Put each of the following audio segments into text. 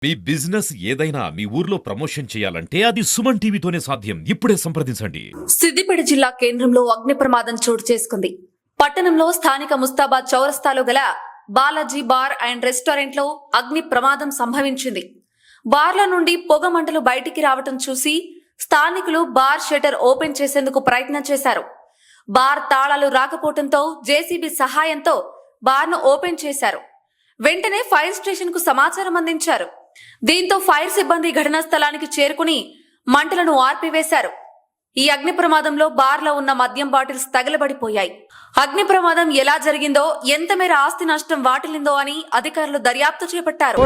మీ business ఏదైనా మీ ఊర్లో promotion చేయాలంటే అది సుమన్ టీవీతోనే సాధ్యం. ఇప్పుడే సంప్రదించండి. సిద్దిపేట జిల్లా కేంద్రంలో అగ్ని ప్రమాదం చోటు చేసుకుంది. పట్టణంలో స్థానిక ముస్తాబాద్ చౌరస్తాలో గల బాలాజీ బార్ అండ్ రెస్టారెంట్ లో అగ్ని ప్రమాదం సంభవించింది. బార్ల నుండి పొగ మంటలు బయటికి రావటం చూసి స్థానికులు బార్ షట్టర్ ఓపెన్ చేసేందుకు ప్రయత్నం చేశారు. బార్ తాళాలు రాకపోవడంతో జేసీబీ సహాయంతో బార్ను ఓపెన్ చేశారు. వెంటనే ఫైర్ స్టేషన్ కు సమాచారం అందించారు. దీంతో ఫైర్ సిబ్బంది ఘటనా స్థలానికి చేరుకుని మంటలను ఆర్పివేశారు. ఈ అగ్ని ప్రమాదంలో బార్లో ఉన్న మద్యం బాటిల్స్ తగలబడిపోయాయి. అగ్ని ప్రమాదం ఎలా జరిగిందో, ఎంత మేర ఆస్తి నష్టం వాటిల్లిందో అని అధికారులు దర్యాప్తు చేపట్టారు.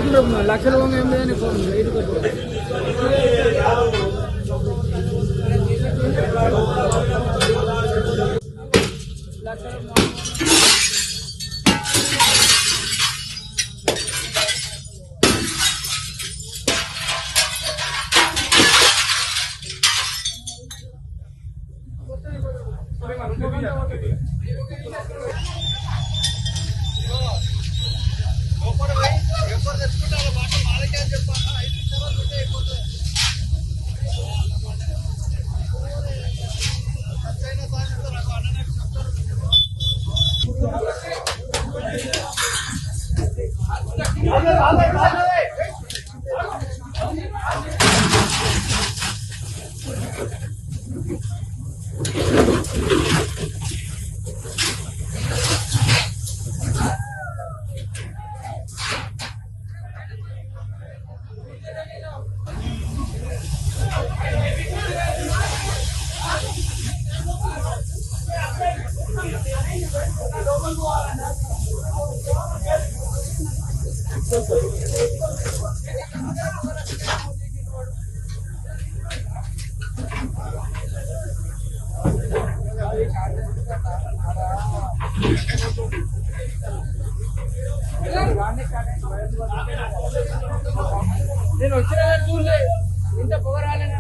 నేను వచ్చిన చూడలే ఇంత పొగరాలని